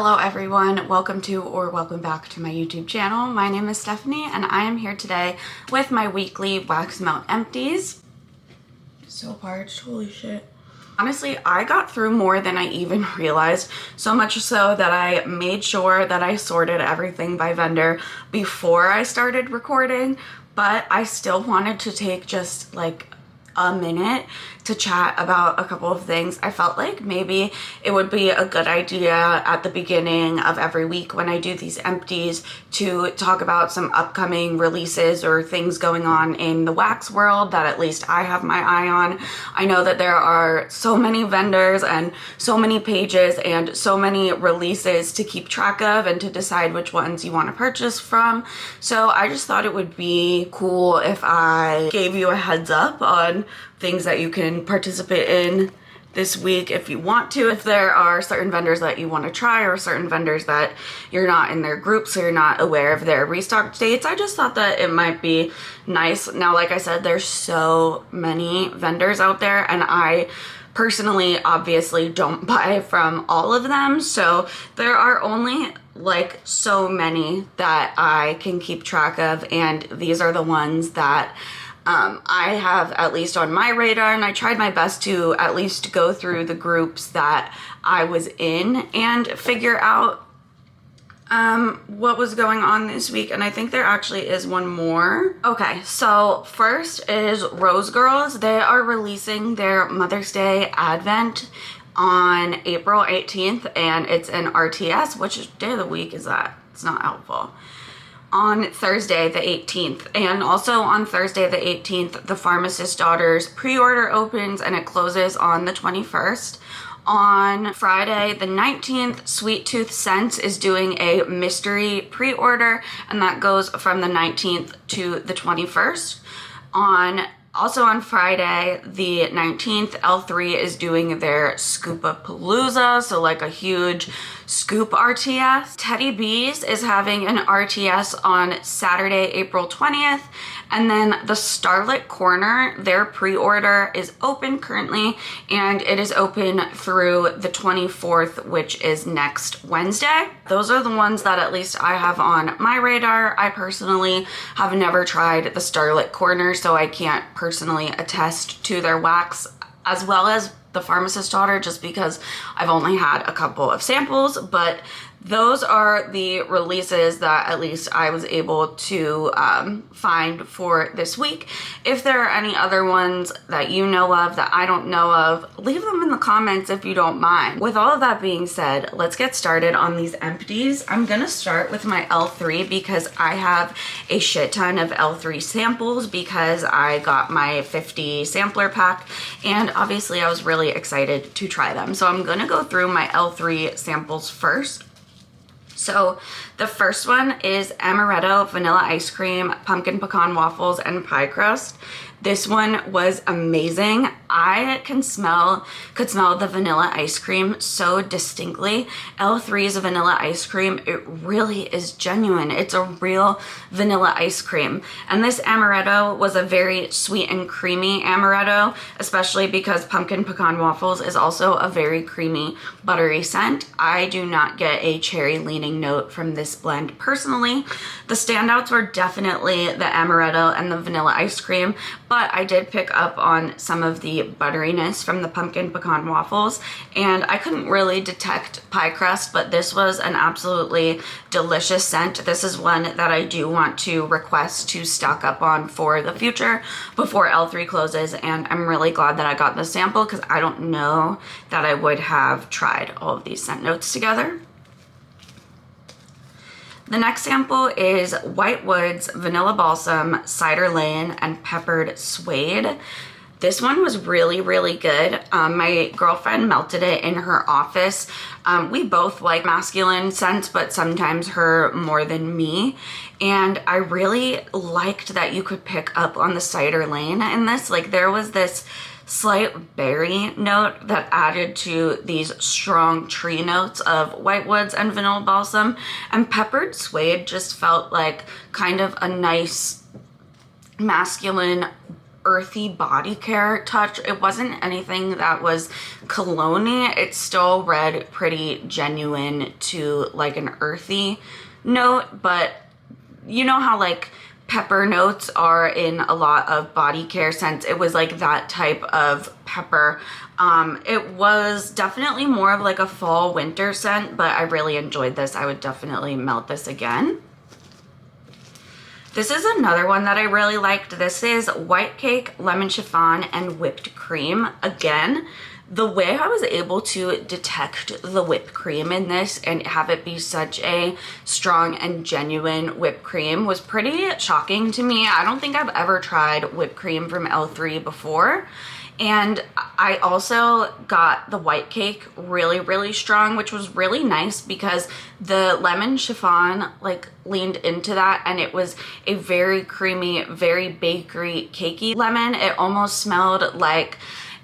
Hello everyone, welcome to or welcome back to my YouTube channel. My name is Stephanie and I am here today with my weekly Wax Melt Empties. So parched, holy shit. Honestly, I got through more than I even realized, so much so that I made sure that I sorted everything by vendor before I started recording, but I still wanted to take just like a minute to chat about a couple of things. I felt like maybe it would be a good idea at the beginning of every week when I do these empties to talk about some upcoming releases or things going on in the wax world that at least I have my eye on. I know that there are so many vendors and so many pages and so many releases to keep track of and to decide which ones you want to purchase from. So I just thought it would be cool if I gave you a heads up on things that you can participate in this week if you want to. If there are certain vendors that you want to try or certain vendors that you're not in their group, so you're not aware of their restock dates, I just thought that it might be nice. Now, like I said, there's so many vendors out there and I personally obviously don't buy from all of them, so there are only like so many that I can keep track of, and these are the ones that I have at least on my radar, and I tried my best to at least go through the groups that I was in and figure out what was going on this week. And I think there actually is one more. Okay, so first is Rose Girls. They are releasing their Mother's Day Advent on April 18th, and it's an RTS. Which day of the week is that? It's not helpful. On Thursday the 18th, and also on Thursday the 18th, the Pharmacist Daughters pre-order opens and it closes on the 21st. On Friday the 19th, Sweet Tooth Scents is doing a mystery pre-order, and that goes from the 19th to the 21st. Also on Friday the 19th, L3 is doing their Scoopapalooza, so like a huge scoop RTS. Teddy Bees is having an RTS on Saturday, April 20th. And then the Starlit Corner, their pre-order is open currently, and it is open through the 24th, which is next Wednesday. Those are the ones that at least I have on my radar. I personally have never tried the Starlit Corner, so I can't personally attest to their wax, as well as the Pharmacist Daughter, just because I've only had a couple of samples. But those are the releases that at least I was able to find for this week. If there are any other ones that you know of that I don't know of, leave them in the comments if you don't mind. With all of that being said, let's get started on these empties. I'm gonna start with my L3 because I have a shit ton of L3 samples because I got my 50 sampler pack, and obviously I was really excited to try them. So I'm gonna go through my L3 samples first. So the first one is Amaretto Vanilla Ice Cream, Pumpkin Pecan Waffles, and Pie Crust. This one was amazing. I could smell the vanilla ice cream so distinctly. L3's vanilla ice cream, it really is genuine. It's a real vanilla ice cream. And this amaretto was a very sweet and creamy amaretto, especially because Pumpkin Pecan Waffles is also a very creamy, buttery scent. I do not get a cherry leaning note from this blend personally. The standouts were definitely the amaretto and the vanilla ice cream, but I did pick up on some of the butteriness from the Pumpkin Pecan Waffles, and I couldn't really detect Pie Crust, but this was an absolutely delicious scent. This is one that I do want to request to stock up on for the future before L3 closes, and I'm really glad that I got the sample because I don't know that I would have tried all of these scent notes together. The next sample is White Woods Vanilla Balsam, Cider Lane, and Peppered Suede. This one was really, really good. My girlfriend melted it in her office. We both like masculine scents, but sometimes her more than me. And I really liked that you could pick up on the Cider Lane in this. Like, there was this slight berry note that added to these strong tree notes of White Woods and Vanilla Balsam, and Peppered Suede just felt like kind of a nice masculine earthy body care touch. It wasn't anything that was cologne-y. It still read pretty genuine to like an earthy note, but you know how like pepper notes are in a lot of body care scents. It was like that type of pepper. It was definitely more of like a fall winter scent, but I really enjoyed this. I would definitely melt this again. This is another one that I really liked. This is White Cake, Lemon Chiffon, and Whipped Cream. Again, the way I was able to detect the whipped cream in this and have it be such a strong and genuine whipped cream was pretty shocking to me. I don't think I've ever tried whipped cream from L3 before. And I also got the White Cake really, really strong, which was really nice because the lemon chiffon like leaned into that, and it was a very creamy, very bakery cakey lemon. It almost smelled like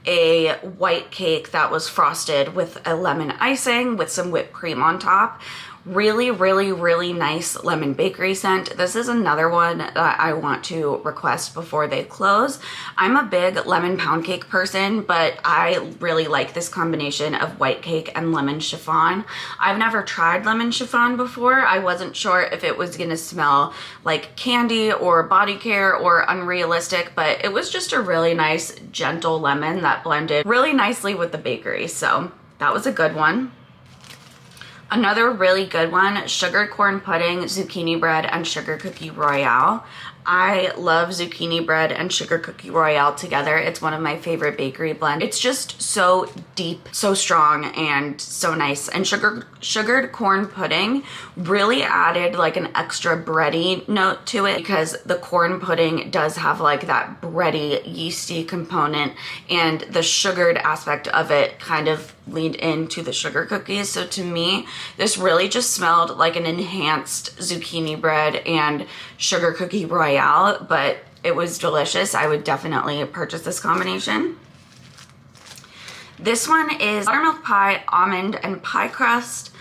a white cake that was frosted with a lemon icing with some whipped cream on top. Really, really, really nice lemon bakery scent. This is another one that I want to request before they close. I'm a big lemon pound cake person, but I really like this combination of white cake and lemon chiffon. I've never tried lemon chiffon before. I wasn't sure if it was gonna smell like candy or body care or unrealistic, but it was just a really nice, gentle lemon that blended really nicely with the bakery. So that was a good one. Another really good one, sugared corn pudding, zucchini bread, and sugar cookie royale. I love zucchini bread and sugar cookie royale together. It's one of my favorite bakery blends. It's just so deep, so strong, and so nice. And sugared corn pudding really added like an extra bready note to it because the corn pudding does have like that bready, yeasty component, and the sugared aspect of it kind of leaned into the sugar cookies. So to me, this really just smelled like an enhanced zucchini bread and sugar cookie royale, but it was delicious. I would definitely purchase this combination. This one is buttermilk pie, almond, and pie crust.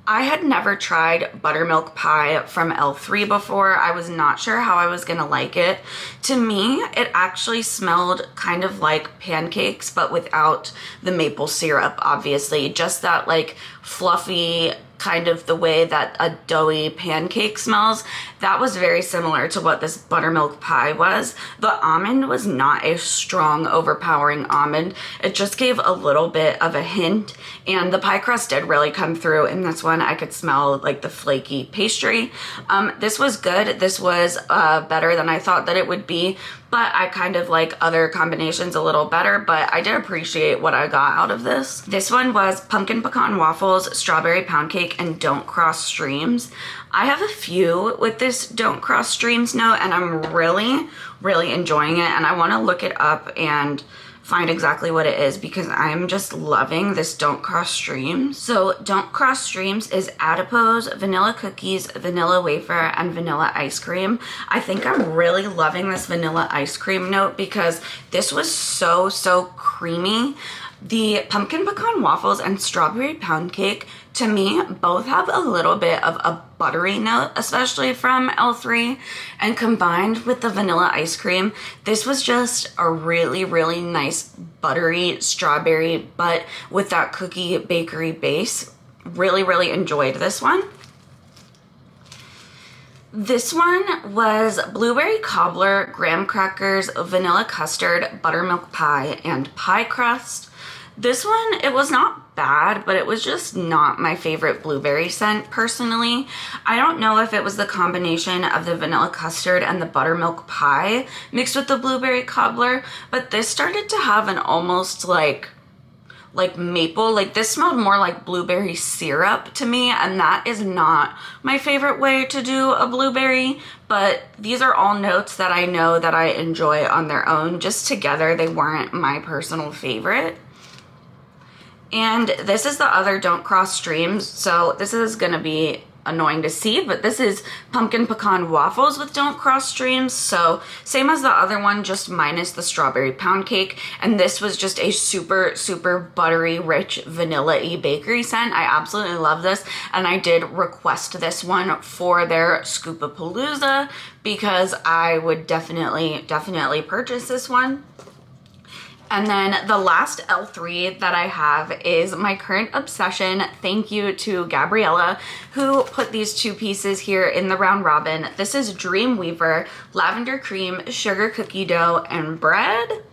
I had never tried buttermilk pie from L3 before. I was not sure how I was gonna like it. To me, it actually smelled kind of like pancakes, but without the maple syrup, obviously. Just that like fluffy, kind of the way that a doughy pancake smells. That was very similar to what this buttermilk pie was. The almond was not a strong, overpowering almond. It just gave a little bit of a hint, and the pie crust did really come through. In this one, I could smell like the flaky pastry. This was good. This was better than I thought that it would be, but I kind of like other combinations a little better, but I did appreciate what I got out of this. This one was pumpkin pecan waffles, strawberry pound cake, and don't cross streams. I have a few with this don't cross streams note, and I'm really, really enjoying it, and I want to look it up and find exactly what it is because I'm just loving this don't cross streams. So don't cross streams is adipose, vanilla cookies, vanilla wafer, and vanilla ice cream. I think I'm really loving this vanilla ice cream note because this was so creamy. The pumpkin pecan waffles and strawberry pound cake, to me, both have a little bit of a buttery note, especially from L3, and combined with the vanilla ice cream, this was just a really, really nice buttery strawberry, but with that cookie bakery base. Really, really enjoyed this one. This one was blueberry cobbler, graham crackers, vanilla custard, buttermilk pie, and pie crust. This one, it was not bad, but it was just not my favorite blueberry scent personally. I don't know if it was the combination of the vanilla custard and the buttermilk pie mixed with the blueberry cobbler, but this started to have an almost like maple, like this smelled more like blueberry syrup to me, and that is not my favorite way to do a blueberry, but these are all notes that I know that I enjoy on their own. Just together, they weren't my personal favorite. And this is the other don't cross streams. So this is gonna be annoying to see, but this is pumpkin pecan waffles with don't cross streams. So same as the other one, just minus the strawberry pound cake. And this was just a super, super buttery, rich, vanilla-y bakery scent. I absolutely love this. And I did request this one for their Scoopapalooza because I would definitely purchase this one. And then the last L3 that I have is my current obsession. Thank you to Gabriella, who put these two pieces here in the round robin. This is Dreamweaver, lavender cream, sugar cookie dough, and bread.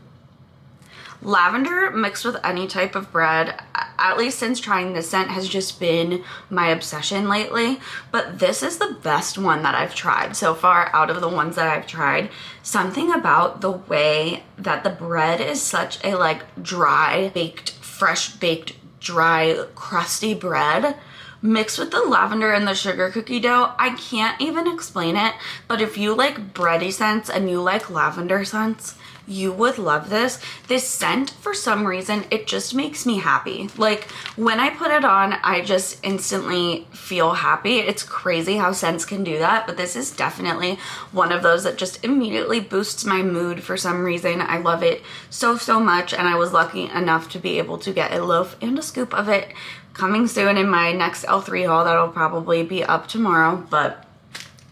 Lavender mixed with any type of bread, at least since trying this scent, has just been my obsession lately. But this is the best one that I've tried so far out of the ones that I've tried. Something about the way that the bread is such a like dry baked, fresh baked, dry, crusty bread mixed with the lavender and the sugar cookie dough. I can't even explain it, but if you like bready scents and you like lavender scents, you would love this. This scent, for some reason, it just makes me happy. Like when I put it on, I just instantly feel happy. It's crazy how scents can do that, but this is definitely one of those that just immediately boosts my mood for some reason. I love it so, so much, and I was lucky enough to be able to get a loaf and a scoop of it coming soon in my next L3 haul that'll probably be up tomorrow. But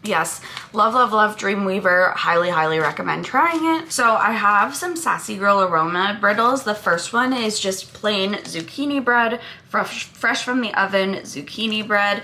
yes, love, love, love Dreamweaver. Highly, highly recommend trying it. So I have some Sassy Girl Aroma brittles. The first one is just plain zucchini bread, fresh from the oven zucchini bread.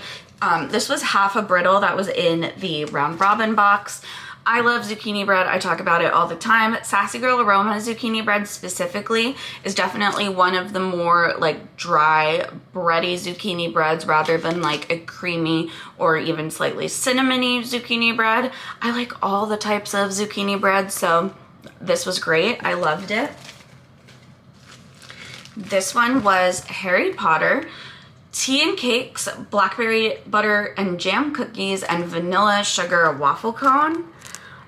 This was half a brittle that was in the round robin box. I love zucchini bread. I talk about it all the time. Sassy Girl Aroma zucchini bread specifically is definitely one of the more like dry, bready zucchini breads rather than like a creamy or even slightly cinnamony zucchini bread. I like all the types of zucchini bread, so this was great. I loved it. This one was Harry Potter, tea and cakes, blackberry butter and jam cookies, and vanilla sugar waffle cone.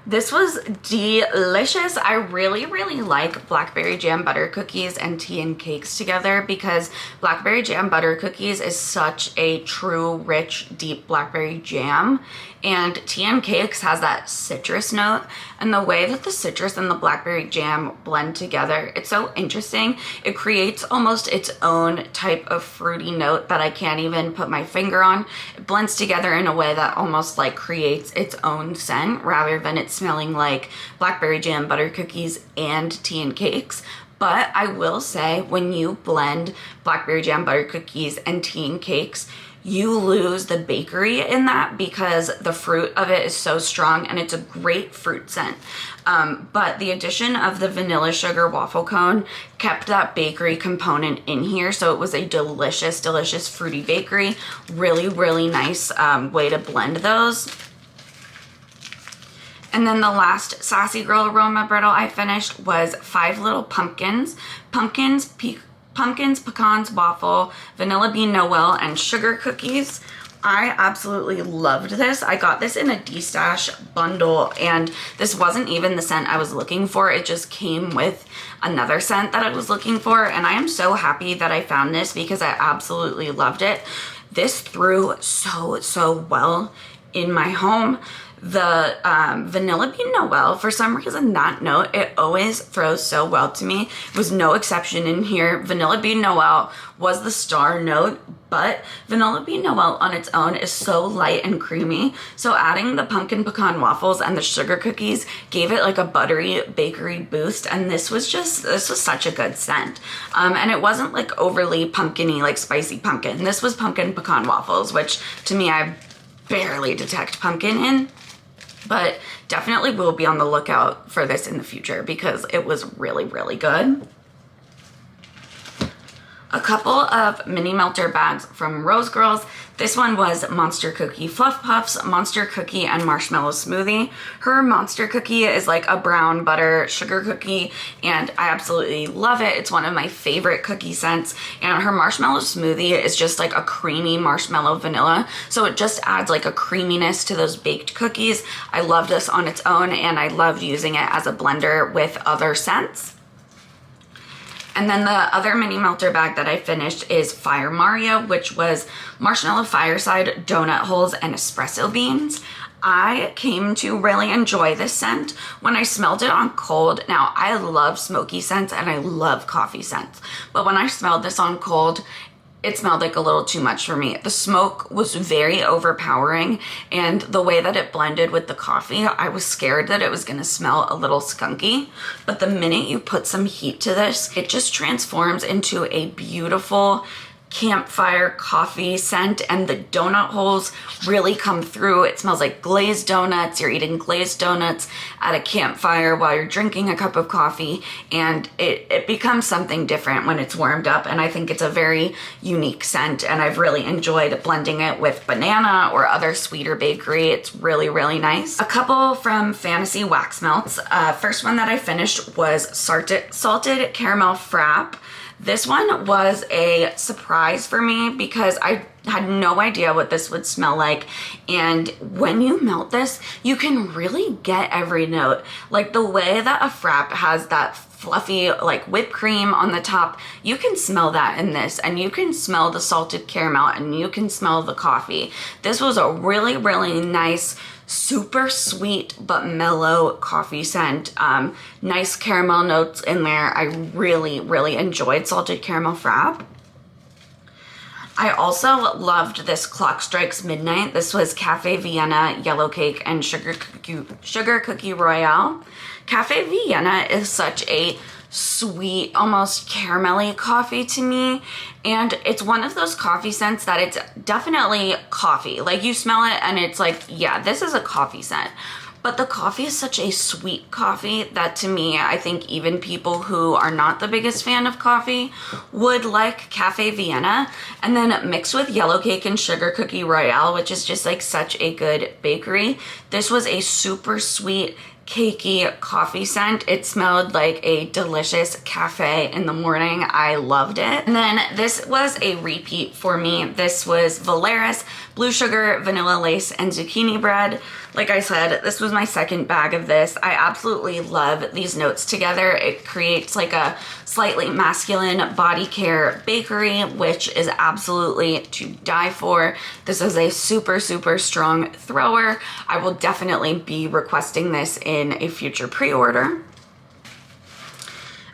This was delicious. I really, really like blackberry jam butter cookies and tea and cakes together because blackberry jam butter cookies is such a true, rich, deep blackberry jam. And tea and cakes has that citrus note, and the way that the citrus and the blackberry jam blend together, it's so interesting. It creates almost its own type of fruity note that I can't even put my finger on. It blends together in a way that almost like creates its own scent rather than it smelling like blackberry jam butter cookies and tea and cakes. But I will say, when you blend blackberry jam butter cookies and tea and cakes, you lose the bakery in that because the fruit of it is so strong and it's a great fruit scent. But the addition of the vanilla sugar waffle cone kept that bakery component in here. So it was a delicious, delicious fruity bakery. Really, really nice way to blend those. And then the last Sassy Girl Aroma brittle I finished was 5 Little Pumpkins. Pumpkins, pecans, waffle, vanilla bean Noel, and sugar cookies. I absolutely loved this. I got this in a D-Stash bundle, and this wasn't even the scent I was looking for. It just came with another scent that I was looking for, and I am so happy that I found this because I absolutely loved it. This threw so well in my home. The vanilla bean Noel, for some reason that note, it always throws so well to me. It was no exception in here. Vanilla bean Noel was the star note, but vanilla bean Noel on its own is so light and creamy. So adding the pumpkin pecan waffles and the sugar cookies gave it like a buttery bakery boost. And this was such a good scent. And it wasn't like overly pumpkin-y, like spicy pumpkin. This was pumpkin pecan waffles, which to me, I barely detect pumpkin in. But definitely will be on the lookout for this in the future because it was really, really good. A couple of mini melter bags from Rose Girls. This one was Monster Cookie Fluff Puffs, Monster Cookie, and Marshmallow Smoothie. Her Monster Cookie is like a brown butter sugar cookie, and I absolutely love it. It's one of my favorite cookie scents. And her Marshmallow Smoothie is just like a creamy marshmallow vanilla. So it just adds like a creaminess to those baked cookies. I love this on its own, and I loved using it as a blender with other scents. And then the other mini melter bag that I finished is Fire Mario, which was marshmallow fireside, donut holes, and espresso beans. I came to really enjoy this scent when I smelled it on cold. Now, I love smoky scents and I love coffee scents, but when I smelled this on cold, it smelled like a little too much for me. The smoke was very overpowering, and the way that it blended with the coffee, I was scared that it was gonna smell a little skunky. But the minute you put some heat to this, it just transforms into a beautiful campfire coffee scent, and the donut holes really come through. It smells like glazed donuts. You're eating glazed donuts at a campfire while you're drinking a cup of coffee, and it becomes something different when it's warmed up, and I think it's a very unique scent, and I've really enjoyed blending it with banana or other sweeter bakery. It's really, really nice. A couple from Fantasy Wax Melts. First one that I finished was salted caramel frap. This one was a surprise for me because I had no idea what this would smell like, and when you melt this, you can really get every note. Like the way that a frap has that fluffy like whipped cream on the top, you can smell that in this, and you can smell the salted caramel, and you can smell the coffee. This was a really, really nice, super sweet but mellow coffee scent. Nice caramel notes in there. I really, really enjoyed salted caramel frap. I also loved this Clock Strikes Midnight. This was Cafe Vienna, Yellow Cake, and Sugar Cookie Royale. Cafe Vienna is such a sweet, almost caramelly coffee to me, and it's one of those coffee scents that it's definitely coffee. Like you smell it and it's like, yeah, this is a coffee scent. But the coffee is such a sweet coffee that to me, I think even people who are not the biggest fan of coffee would like Cafe Vienna. And then mixed with Yellow Cake and Sugar Cookie Royale, which is just like such a good bakery. This was a super sweet, cakey coffee scent. It smelled like a delicious cafe in the morning. I loved it. And then this was a repeat for me. This was Valeris, blue sugar, vanilla lace, and zucchini bread. Like I said, this was my second bag of this. I absolutely love these notes together. It creates like a slightly masculine body care bakery, which is absolutely to die for. This is a super, super strong thrower. I will definitely be requesting this in a future pre-order.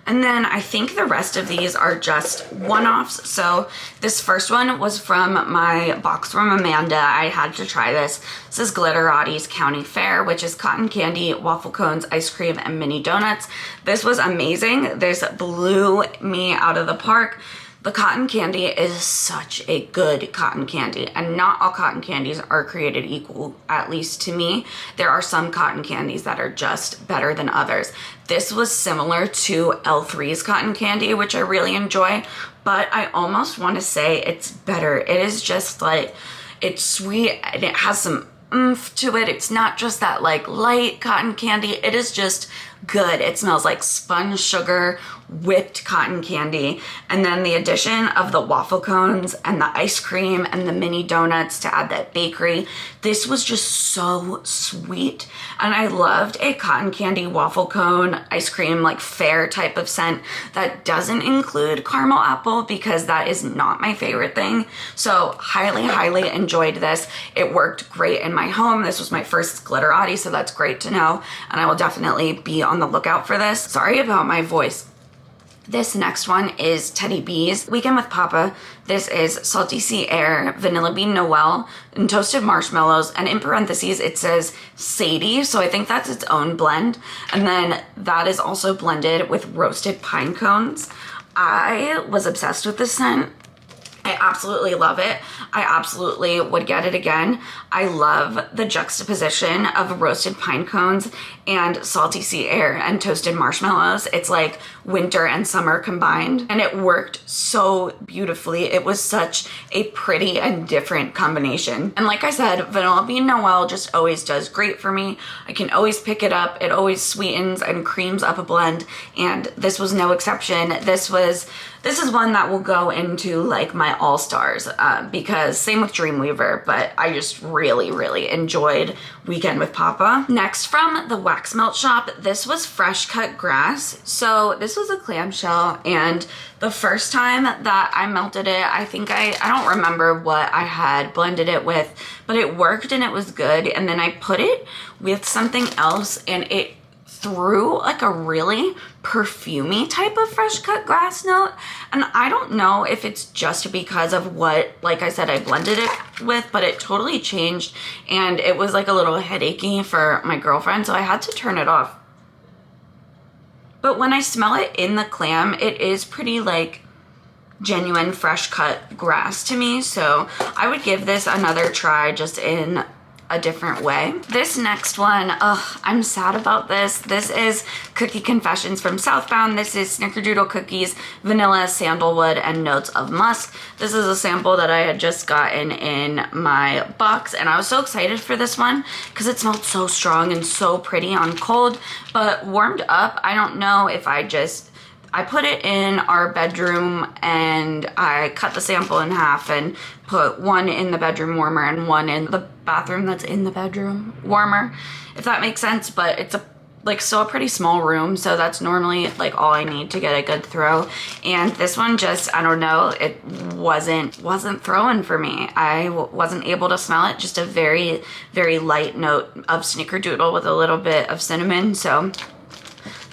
And then I think the rest of these are just one-offs. So this first one was from my box from Amanda. I had to try this. This is Glitterati's County Fair, which is cotton candy, waffle cones, ice cream, and mini donuts. This was amazing. This blew me out of the park. The cotton candy is such a good cotton candy, and not all cotton candies are created equal, at least to me. There are some cotton candies that are just better than others. This was similar to L3's cotton candy, which I really enjoy, but I almost want to say it's better. It is just like, it's sweet and it has some oomph to it. It's not just that like light cotton candy. It is just good. It smells like spun sugar, whipped cotton candy, and then the addition of the waffle cones and the ice cream and the mini donuts to add that bakery. This was just so sweet, and I loved a cotton candy waffle cone ice cream like fair type of scent that doesn't include caramel apple, because that is not my favorite thing. So highly, highly enjoyed this. It worked great in my home. This was my first Glitterati, so that's great to know, and I will definitely be on the lookout for this. Sorry about my voice. This next one is Teddy B's Weekend with Papa. This is Salty Sea Air, Vanilla Bean Noel, and toasted marshmallows. And in parentheses, it says Sadie. So I think that's its own blend. And then that is also blended with roasted pine cones. I was obsessed with this scent. I absolutely love it. I absolutely would get it again. I love the juxtaposition of roasted pine cones and salty sea air and toasted marshmallows. It's like winter and summer combined, and it worked so beautifully. It was such a pretty and different combination. And like I said, Vanilla Bean Noel just always does great for me. I can always pick it up. It always sweetens and creams up a blend, and this was no exception. This was this is one that will go into like my all-stars because same with Dreamweaver, but I just really enjoyed Weekend with Papa. Next, from the Wax Melt shop, this was fresh cut grass. So this was a clamshell, and the first time that I melted it, I think I don't remember what I had blended it with, but it worked and it was good. And then I put it with something else and it threw like a really perfumey type of fresh cut grass note. And I don't know if it's just because of what, like I said, I blended it with, but it totally changed and it was like a little headachy for my girlfriend, so I had to turn it off. But when I smell it in the clam, it is pretty like genuine fresh cut grass to me. So I would give this another try just in a different way. This next one, I'm sad about this. This is Cookie Confessions from Southbound. This is Snickerdoodle cookies, vanilla, sandalwood, and notes of musk. This is a sample that I had just gotten in my box, and I was so excited for this one because it smelled so strong and so pretty on cold, but warmed up, I don't know if I put it in our bedroom and I cut the sample in half and put one in the bedroom warmer and one in the bathroom that's in the bedroom warmer, if that makes sense. But it's still a pretty small room, so that's normally like all I need to get a good throw. And this one just, I don't know, it wasn't throwing for me. I wasn't able to smell it. Just a very light note of Snickerdoodle with a little bit of cinnamon. So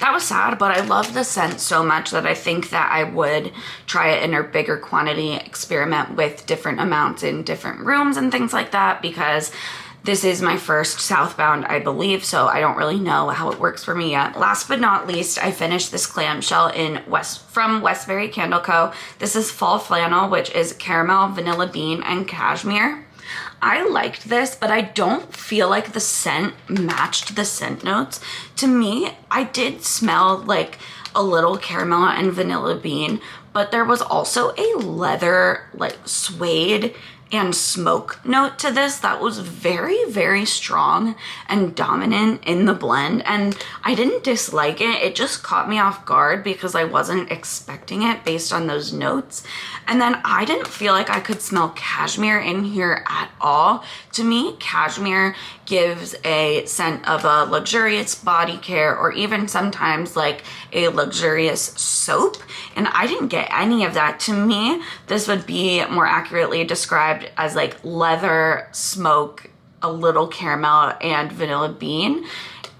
that was sad, but I love the scent so much that I think that I would try it in a bigger quantity, experiment with different amounts in different rooms and things like that, because this is my first Southbound, I believe, so I don't really know how it works for me yet. Last but not least, I finished this clamshell from Westbury Candle Co. This is Fall Flannel, which is caramel, vanilla bean, and cashmere. I liked this, but I don't feel like the scent matched the scent notes. To me, I did smell like a little caramel and vanilla bean, but there was also a leather, like suede and smoke note to this that was very strong and dominant in the blend, and I didn't dislike it. It just caught me off guard because I wasn't expecting it based on those notes. And then I didn't feel like I could smell cashmere in here at all. To me, cashmere gives a scent of a luxurious body care, or even sometimes like a luxurious soap, and I didn't get any of that. To me, this would be more accurately described as like leather, smoke, a little caramel, and vanilla bean.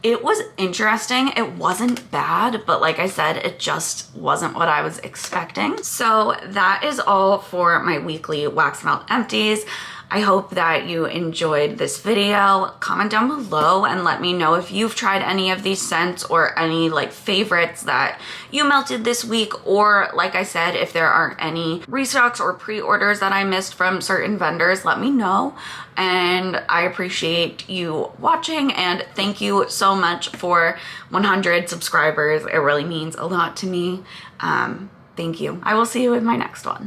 It was interesting. It wasn't bad, but like I said, it just wasn't what I was expecting. So that is all for my weekly Wax Melt Empties. I hope that you enjoyed this video. Comment down below and let me know if you've tried any of these scents or any like favorites that you melted this week, or like I said, if there aren't any restocks or pre-orders that I missed from certain vendors, let me know. And I appreciate you watching, and thank you so much for 100 subscribers. It really means a lot to me. Thank you. I will see you in my next one.